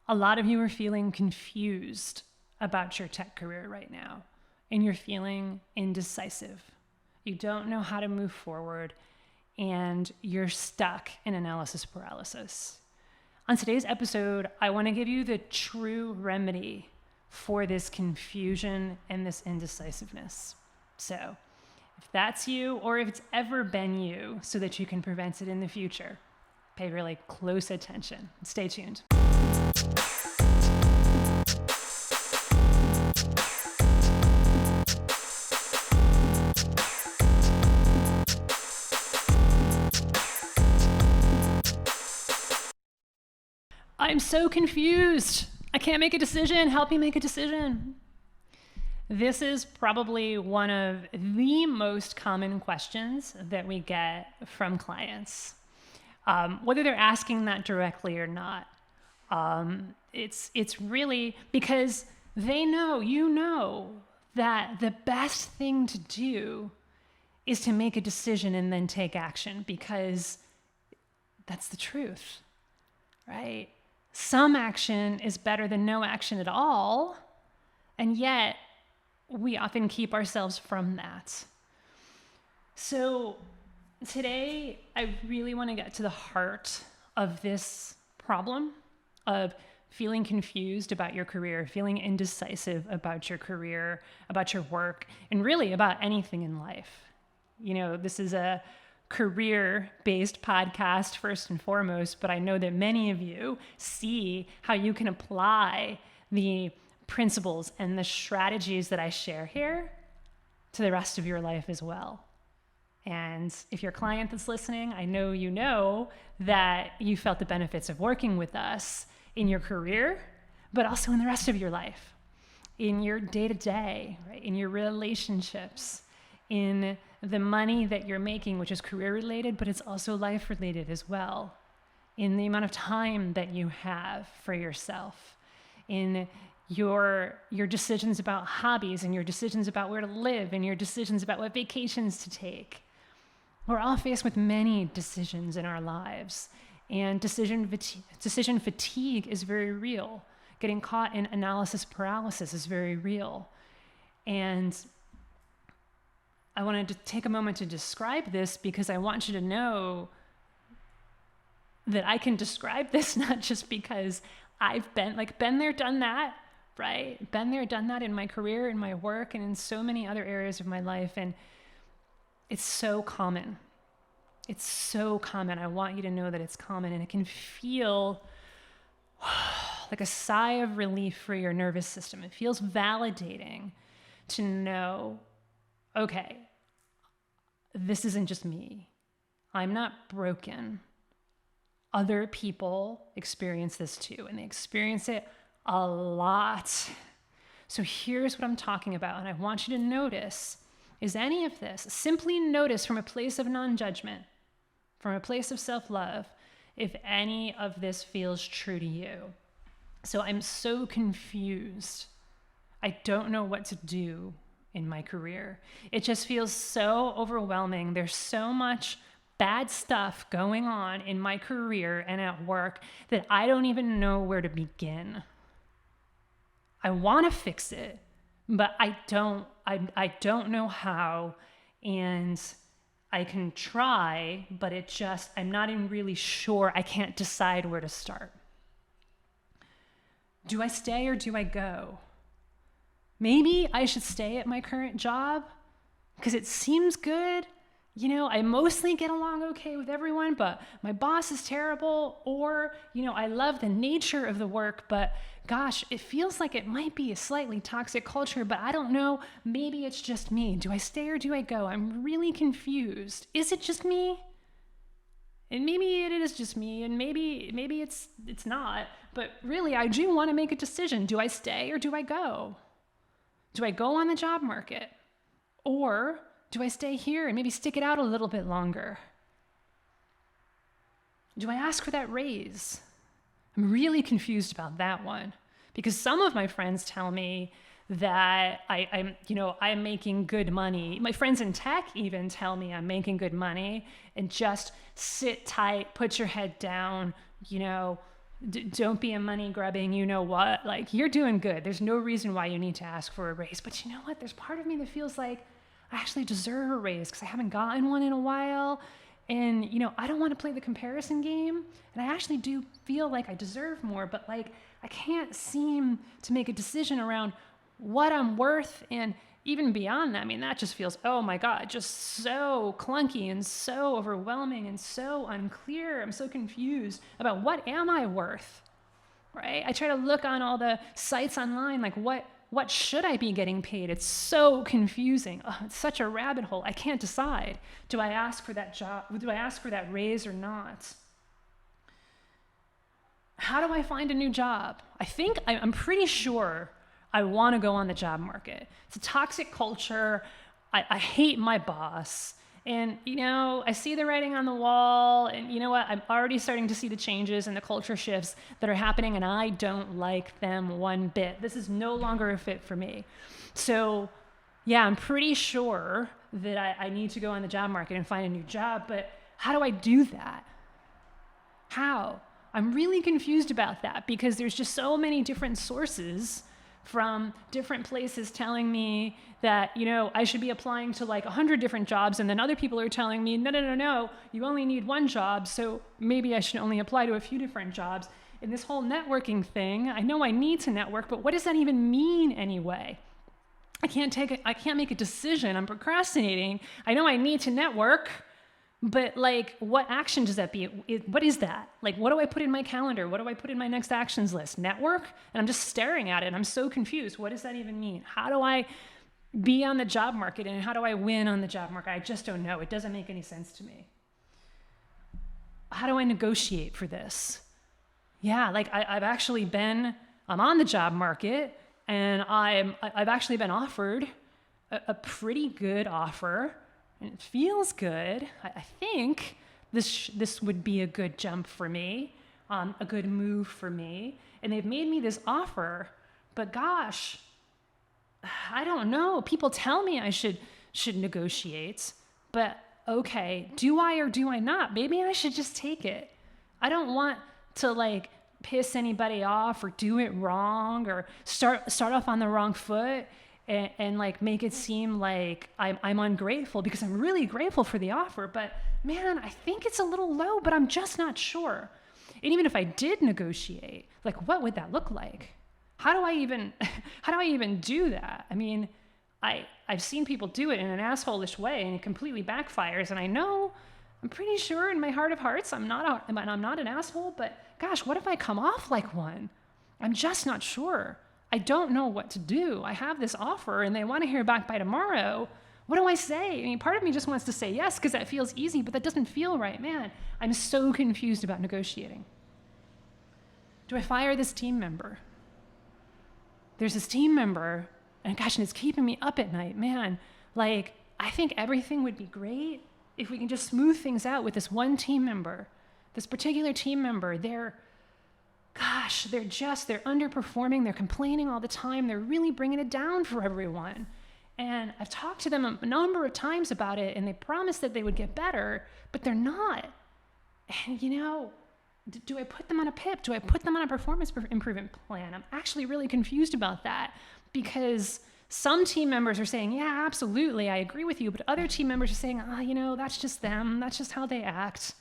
A lot of you are feeling confused about your tech career right now, and you're feeling indecisive. You don't know how to move forward, and you're stuck in analysis paralysis. On today's episode, I want to give you the true remedy for this confusion and this indecisiveness. So, if that's you, or if it's ever been you, so that you can prevent it in the future, pay really close attention. Stay tuned. I'm so confused. I can't make a decision. Help me make a decision. This is probably one of the most common questions that we get from clients. Whether they're asking that directly or not. It's really because they know, you know, that the best thing to do is to make a decision and then take action, because that's the truth, right? Some action is better than no action at all, and yet we often keep ourselves from that. So today, I really want to get to the heart of this problem of feeling confused about your career, feeling indecisive about your career, about your work, and really about anything in life. You know, this is a career-based podcast first and foremost, but I know that many of you see how you can apply the principles and the strategies that I share here to the rest of your life as well. And if you're a client that's listening, I know you know that you felt the benefits of working with us in your career, but also in the rest of your life, in your day-to-day, right? In your relationships, in the money that you're making, which is career-related, but it's also life-related as well, in the amount of time that you have for yourself, in your decisions about hobbies, and your decisions about where to live, and your decisions about what vacations to take. We're all faced with many decisions in our lives, and decision fatigue is very real. Getting caught in analysis paralysis is very real. And I wanted to take a moment to describe this because I want you to know that I can describe this not just because I've been there, done that, right? Been there, done that in my career, in my work, and in so many other areas of my life. And it's so common. It's so common. I want you to know that it's common, and it can feel like a sigh of relief for your nervous system. It feels validating to know, okay, this isn't just me. I'm not broken. Other people experience this too, and they experience it a lot. So here's what I'm talking about, and I want you to notice, is any of this, simply notice from a place of non-judgment, from a place of self-love, if any of this feels true to you. So I'm so confused. I don't know what to do in my career. It just feels so overwhelming. There's so much bad stuff going on in my career and at work that I don't even know where to begin. I want to fix it, but I don't know how, and I can try, but I'm not even really sure. I can't decide where to start. Do I stay or do I go? Maybe I should stay at my current job because it seems good. You know, I mostly get along okay with everyone, but my boss is terrible. Or, you know, I love the nature of the work, but gosh, it feels like it might be a slightly toxic culture, but I don't know. Maybe it's just me. Do I stay or do I go? I'm really confused. Is it just me? And maybe it is just me, and maybe it's not. But really, I do want to make a decision. Do I stay or do I go? Do I go on the job market? Or do I stay here and maybe stick it out a little bit longer? Do I ask for that raise? I'm really confused about that one, because some of my friends tell me that I'm making good money. My friends in tech even tell me I'm making good money, and just sit tight, put your head down, Don't be a money grubbing, you know what? Like, you're doing good. There's no reason why you need to ask for a raise. But you know what? There's part of me that feels like I actually deserve a raise because I haven't gotten one in a while. And, I don't want to play the comparison game. And I actually do feel like I deserve more, but like, I can't seem to make a decision around what I'm worth. And even beyond that, that just feels, oh my God, just so clunky and so overwhelming and so unclear. I'm so confused about what am I worth, right? I try to look on all the sites online, like what should I be getting paid? It's so confusing. Oh, it's such a rabbit hole. I can't decide. Do I ask for that job? Do I ask for that raise or not? How do I find a new job? I'm pretty sure I want to go on the job market. It's a toxic culture. I hate my boss. And, I see the writing on the wall. And you know what? I'm already starting to see the changes and the culture shifts that are happening. And I don't like them one bit. This is no longer a fit for me. So, yeah, I'm pretty sure that I need to go on the job market and find a new job. But how do I do that? How? I'm really confused about that because there's just so many different sources from different places telling me that, I should be applying to like 100 different jobs. And then other people are telling me, no, you only need one job. So maybe I should only apply to a few different jobs. And this whole networking thing, I know I need to network, but what does that even mean anyway? I can't make a decision. I'm procrastinating. I know I need to network, but like, what action does that be? What is that? Like, what do I put in my calendar? What do I put in my next actions list? Network? And I'm just staring at it. And I'm so confused. What does that even mean? How do I be on the job market? And how do I win on the job market? I just don't know. It doesn't make any sense to me. How do I negotiate for this? Yeah, like I'm on the job market and I've actually been offered a pretty good offer. And it feels good. I think this would be a good jump for me, a good move for me. And they've made me this offer, but gosh, I don't know. People tell me I should negotiate, but okay, do I or do I not? Maybe I should just take it. I don't want to like piss anybody off or do it wrong or start off on the wrong foot. And like make it seem like I'm ungrateful because I'm really grateful for the offer. But man, I think it's a little low, but I'm just not sure. And even if I did negotiate, like what would that look like? How do I even do that? I've seen people do it in an asshole-ish way and it completely backfires. And I'm pretty sure in my heart of hearts, I'm not an asshole, but gosh, what if I come off like one? I'm just not sure. I don't know what to do. I have this offer and they want to hear back by tomorrow. What do I say? Part of me just wants to say yes because that feels easy, but that doesn't feel right. Man, I'm so confused about negotiating. Do I fire this team member? There's this team member, and it's keeping me up at night. Man, like, I think everything would be great if we can just smooth things out with this one team member. This particular team member, they're underperforming. They're complaining all the time. They're really bringing it down for everyone. And I've talked to them a number of times about it, and they promised that they would get better, but they're not. And, do I put them on a PIP? Do I put them on a performance improvement plan? I'm actually really confused about that because some team members are saying, yeah, absolutely, I agree with you. But other team members are saying, that's just them. That's just how they act.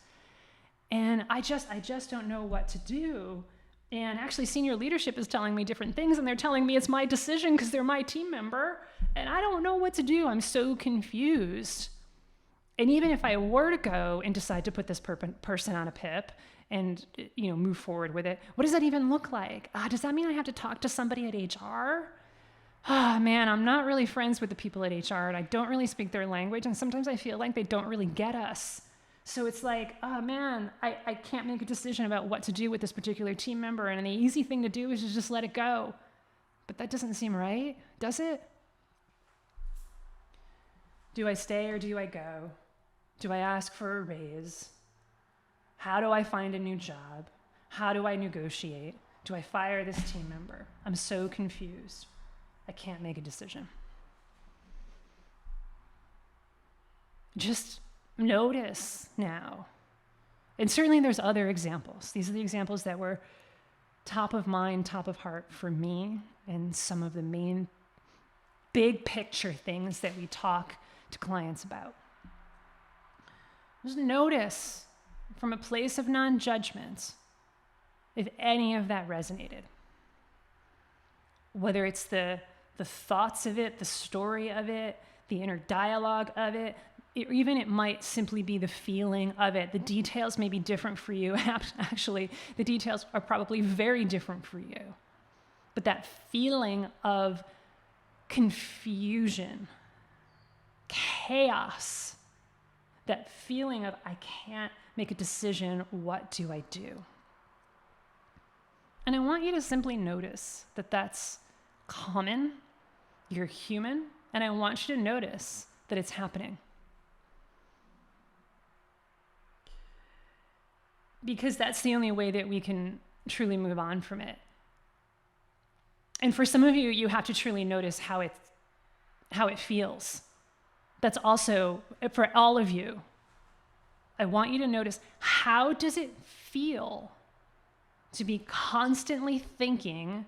And I just don't know what to do. And actually, senior leadership is telling me different things, and they're telling me it's my decision because they're my team member, and I don't know what to do. I'm so confused. And even if I were to go and decide to put this person on a PIP and move forward with it, what does that even look like? Does that mean I have to talk to somebody at HR? Man, I'm not really friends with the people at HR, and I don't really speak their language, and sometimes I feel like they don't really get us. So it's like, oh man, I can't make a decision about what to do with this particular team member. And the easy thing to do is to just let it go. But that doesn't seem right, does it? Do I stay or do I go? Do I ask for a raise? How do I find a new job? How do I negotiate? Do I fire this team member? I'm so confused. I can't make a decision. Just notice now. And certainly there's other examples. These are the examples that were top of mind, top of heart for me, and some of the main big picture things that we talk to clients about. Just notice from a place of non-judgment if any of that resonated. Whether it's the thoughts of it, the story of it, the inner dialogue of it, or even it might simply be the feeling of it. The details may be different for you. Actually, the details are probably very different for you. But that feeling of confusion, chaos, that feeling of I can't make a decision, what do I do? And I want you to simply notice that that's common, you're human, and I want you to notice that it's happening. Because that's the only way that we can truly move on from it. And for some of you, you have to truly notice how it feels. That's also, for all of you, I want you to notice, how does it feel to be constantly thinking,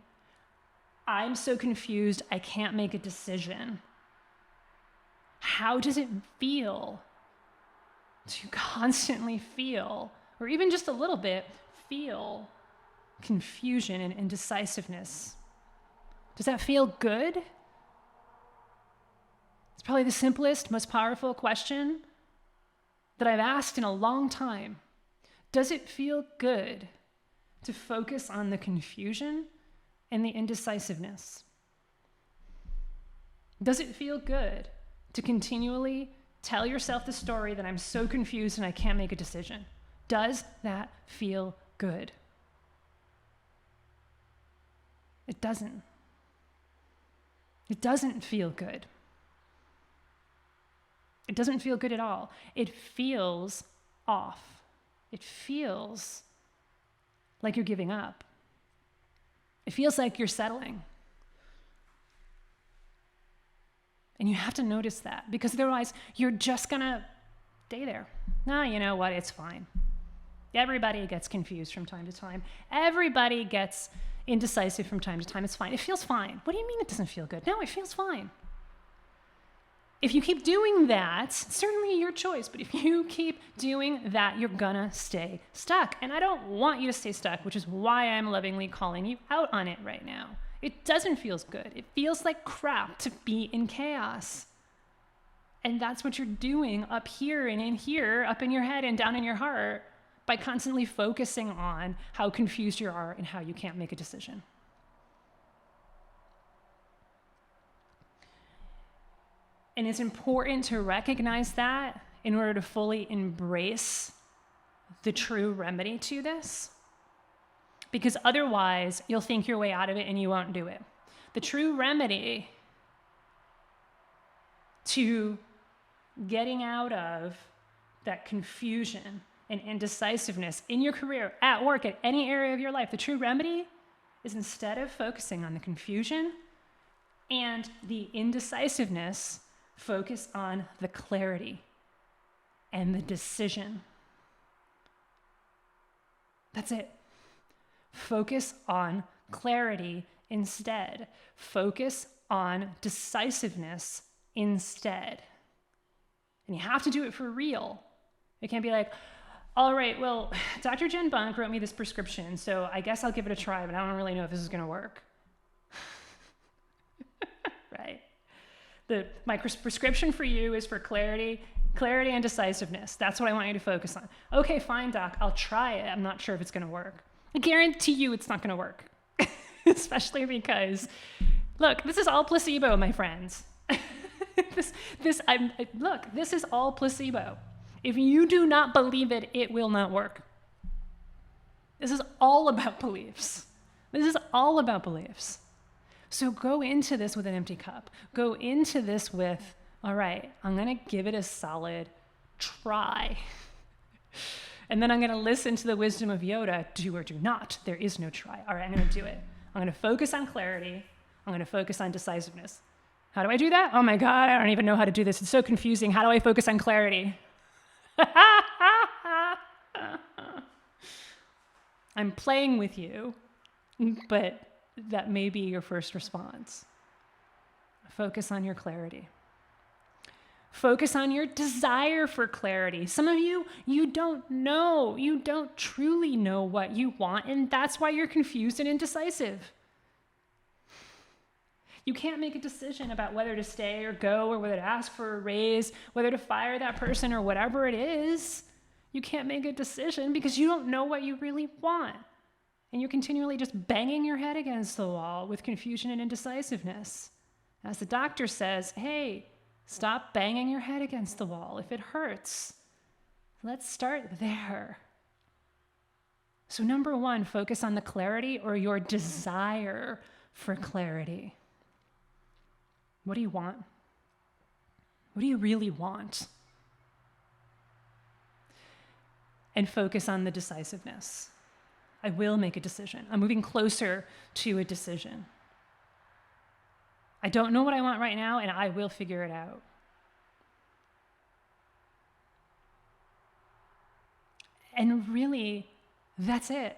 I'm so confused, I can't make a decision? How does it feel to constantly feel, or even just a little bit, feel confusion and indecisiveness? Does that feel good? It's probably the simplest, most powerful question that I've asked in a long time. Does it feel good to focus on the confusion and the indecisiveness? Does it feel good to continually tell yourself the story that I'm so confused and I can't make a decision? Does that feel good? It doesn't. It doesn't feel good. It doesn't feel good at all. It feels off. It feels like you're giving up. It feels like you're settling. And you have to notice that, because otherwise you're just gonna stay there. No, you know what? It's fine. Everybody gets confused from time to time. Everybody gets indecisive from time to time. It's fine. It feels fine. What do you mean it doesn't feel good? No, it feels fine. If you keep doing that, certainly your choice, but if you keep doing that, you're gonna stay stuck. And I don't want you to stay stuck, which is why I'm lovingly calling you out on it right now. It doesn't feel good. It feels like crap to be in chaos. And that's what you're doing up here and in here, up in your head and down in your heart, by constantly focusing on how confused you are and how you can't make a decision. And it's important to recognize that in order to fully embrace the true remedy to this, because otherwise you'll think your way out of it and you won't do it. The true remedy to getting out of that confusion and indecisiveness in your career, at work, at any area of your life, the true remedy is, instead of focusing on the confusion and the indecisiveness, focus on the clarity and the decision. That's it. Focus on clarity instead. Focus on decisiveness instead. And you have to do it for real. It can't be like, all right, well, Dr. Jen Bunk wrote me this prescription, so I guess I'll give it a try, but I don't really know if this is going to work. Right? My prescription for you is for clarity and decisiveness. That's what I want you to focus on. Okay, fine, doc, I'll try it. I'm not sure if it's going to work. I guarantee you it's not going to work. Especially because, look, this is all placebo, my friends. This is all placebo. If you do not believe it, it will not work. This is all about beliefs. This is all about beliefs. So go into this with an empty cup. Go into this with, all right, I'm going to give it a solid try. And then I'm going to listen to the wisdom of Yoda, do or do not. There is no try. All right, I'm going to do it. I'm going to focus on clarity. I'm going to focus on decisiveness. How do I do that? Oh my God, I don't even know how to do this. It's so confusing. How do I focus on clarity? I'm playing with you. but that may be your first response. Focus on your clarity. Focus on your desire for clarity. Some of you, you don't know. You don't truly know what you want, and that's why you're confused and indecisive. You can't make a decision about whether to stay or go, or whether to ask for a raise, whether to fire that person, or whatever it is. You can't make a decision because you don't know what you really want. And you're continually just banging your head against the wall with confusion and indecisiveness. As the doctor says, hey, stop banging your head against the wall if it hurts. Let's start there. So number one, focus on the clarity or your desire for clarity. What do you want? What do you really want? And focus on the decisiveness. I will make a decision. I'm moving closer to a decision. I don't know what I want right now, and I will figure it out. And really, that's it.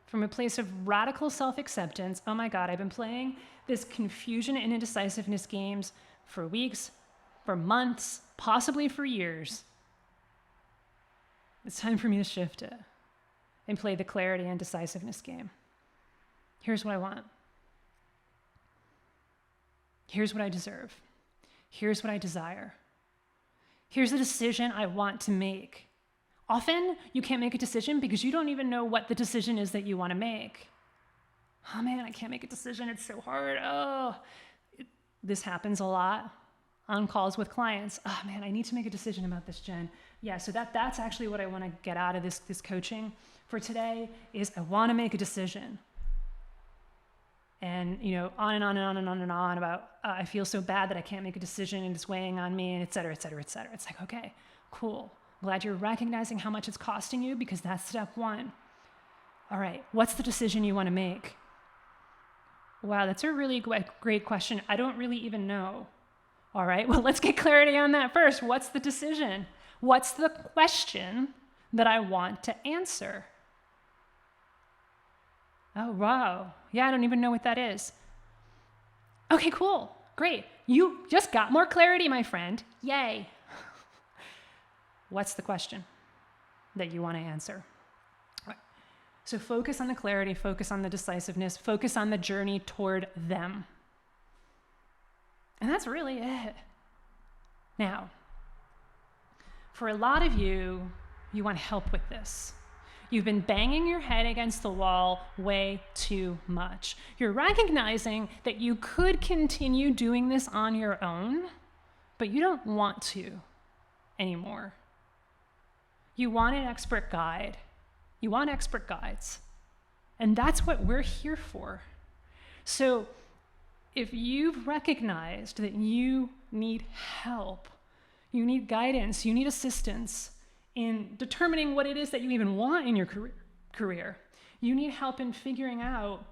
From a place of radical self-acceptance, oh my God, I've been playing this confusion and indecisiveness games for weeks, for months, possibly for years. It's time for me to shift it and play the clarity and decisiveness game. Here's what I want. Here's what I deserve. Here's what I desire. Here's the decision I want to make. Often, you can't make a decision because you don't even know what the decision is that you want to make. Oh man, I can't make a decision. It's so hard. This happens a lot on calls with clients. Oh man, I need to make a decision about this, Jen. Yeah, so that's actually what I want to get out of this coaching for today is I want to make a decision. And, on and on and on and on and on about, I feel so bad that I can't make a decision and it's weighing on me, and et cetera, et cetera, et cetera. It's like, okay, cool. Glad you're recognizing how much it's costing you because that's step one. All right, what's the decision you want to make? Wow, that's a really great question. I don't really even know. All right, well, let's get clarity on that first. What's the decision? What's the question that I want to answer? Oh, wow. Yeah, I don't even know what that is. Okay, cool. Great. You just got more clarity, my friend. Yay. What's the question that you want to answer? All right. So focus on the clarity, focus on the decisiveness, focus on the journey toward them. And that's really it. Now, for a lot of you, you want help with this. You've been banging your head against the wall way too much. You're recognizing that you could continue doing this on your own, but you don't want to anymore. You want an expert guide. You want expert guides. And that's what we're here for. So if you've recognized that you need help, you need guidance, you need assistance in determining what it is that you even want in your career, you need help in figuring out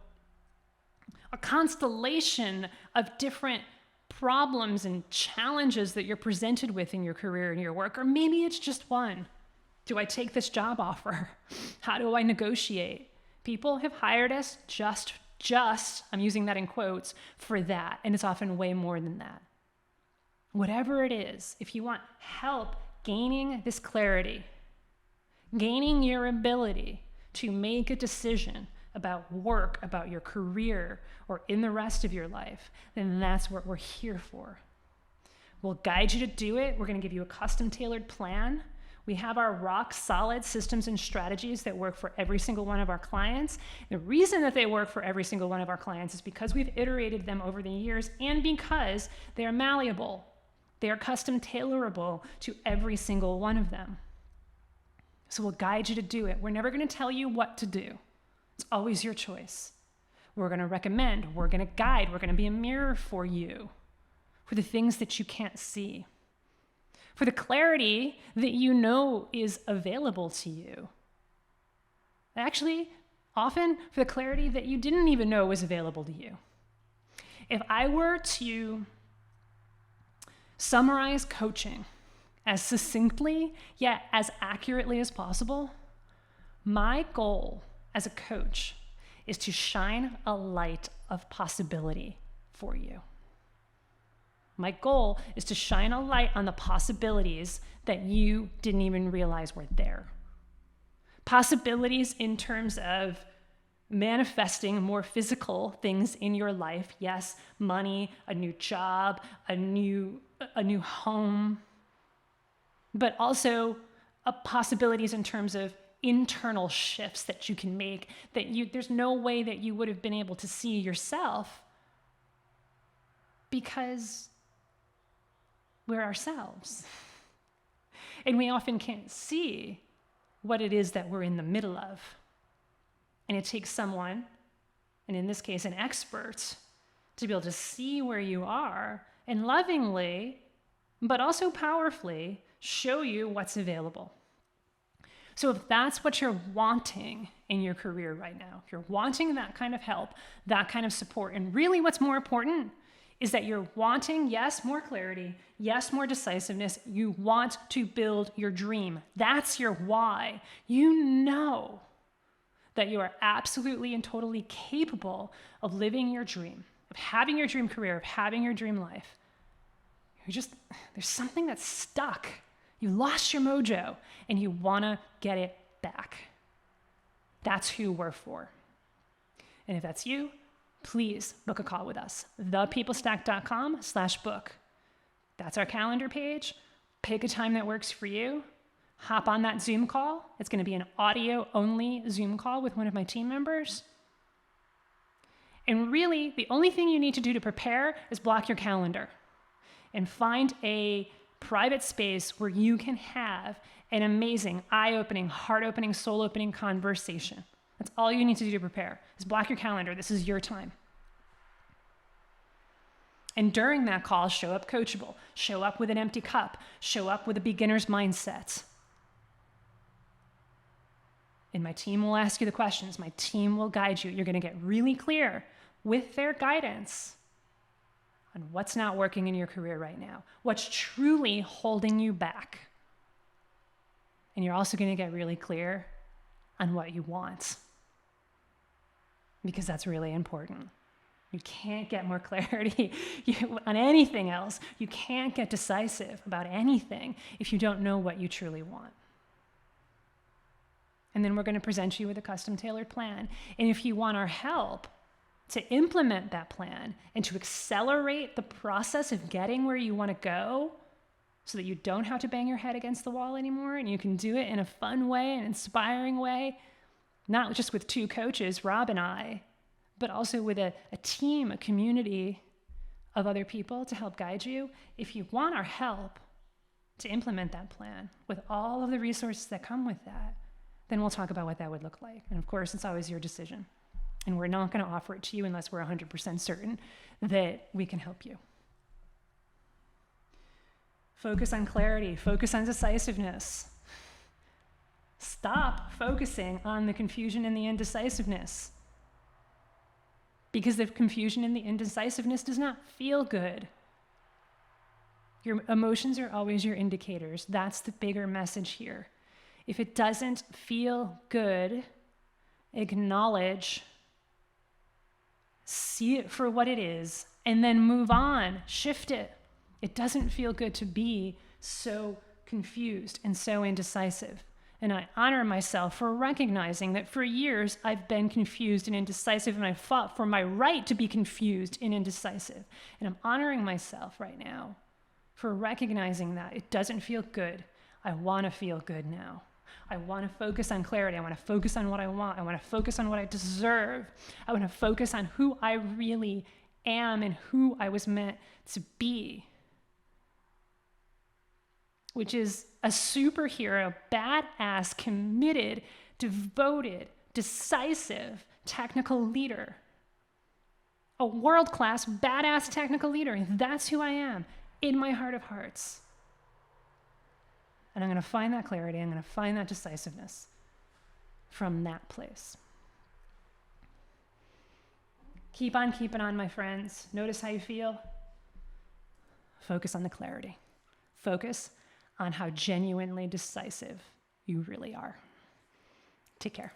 a constellation of different problems and challenges that you're presented with in your career and your work, or maybe it's just one. Do I take this job offer? How do I negotiate? People have hired us just, I'm using that in quotes, for that. And it's often way more than that. Whatever it is, if you want help gaining this clarity, gaining your ability to make a decision about work, about your career, or in the rest of your life, then that's what we're here for. We'll guide you to do it. We're going to give you a custom tailored plan. We have our rock solid systems and strategies that work for every single one of our clients. The reason that they work for every single one of our clients is because we've iterated them over the years and because they are malleable. They are custom tailorable to every single one of them. So we'll guide you to do it. We're never going to tell you what to do. It's always your choice. We're going to recommend, we're going to guide, we're going to be a mirror for you, for the things that you can't see, for the clarity that you know is available to you. Actually, often for the clarity that you didn't even know was available to you. If I were to summarize coaching as succinctly yet as accurately as possible, my goal as a coach is to shine a light of possibility for you. My goal is to shine a light on the possibilities that you didn't even realize were there. Possibilities in terms of manifesting more physical things in your life. Yes, money, a new job, a new home, but also possibilities in terms of internal shifts that you can make that there's no way that you would have been able to see yourself because we're ourselves. And we often can't see what it is that we're in the middle of. And it takes someone, and in this case, an expert, to be able to see where you are and lovingly, but also powerfully, show you what's available. So if that's what you're wanting in your career right now, if you're wanting that kind of help, that kind of support, and really what's more important is that you're wanting, yes, more clarity, yes, more decisiveness. You want to build your dream. That's your why. You know that you are absolutely and totally capable of living your dream, of having your dream career, of having your dream life. There's something that's stuck. You lost your mojo and you want to get it back. That's who we're for. And if that's you, please book a call with us. thepeoplestack.com/book. That's our calendar page. Pick a time that works for you. Hop on that Zoom call. It's going to be an audio-only Zoom call with one of my team members. And really, the only thing you need to do to prepare is block your calendar and find a private space where you can have an amazing, eye-opening, heart-opening, soul-opening conversation. That's all you need to do to prepare, is block your calendar. This is your time. And during that call, show up coachable. Show up with an empty cup. Show up with a beginner's mindset. And my team will ask you the questions. My team will guide you. You're going to get really clear with their guidance on what's not working in your career right now, what's truly holding you back. And you're also going to get really clear on what you want, because that's really important. You can't get more clarity on anything else. You can't get decisive about anything if you don't know what you truly want. And then we're going to present you with a custom tailored plan. And if you want our help to implement that plan and to accelerate the process of getting where you want to go so that you don't have to bang your head against the wall anymore and you can do it in a fun way, an inspiring way, not just with two coaches, Rob and I, but also with a team, a community of other people to help guide you. If you want our help to implement that plan with all of the resources that come with that, then we'll talk about what that would look like. And of course, it's always your decision. And we're not going to offer it to you unless we're 100% certain that we can help you. Focus on clarity. Focus on decisiveness. Stop focusing on the confusion and the indecisiveness. Because the confusion and the indecisiveness does not feel good. Your emotions are always your indicators. That's the bigger message here. If it doesn't feel good, acknowledge, see it for what it is, and then move on, shift it. It doesn't feel good to be so confused and so indecisive. And I honor myself for recognizing that for years I've been confused and indecisive, and I fought for my right to be confused and indecisive. And I'm honoring myself right now for recognizing that it doesn't feel good. I want to feel good now. I want to focus on clarity. I want to focus on what I want. I want to focus on what I deserve. I want to focus on who I really am and who I was meant to be, which is a superhero, badass, committed, devoted, decisive, technical leader. A world-class, badass technical leader. That's who I am in my heart of hearts. And I'm going to find that clarity. I'm going to find that decisiveness from that place. Keep on keeping on, my friends. Notice how you feel. Focus on the clarity. Focus on how genuinely decisive you really are. Take care.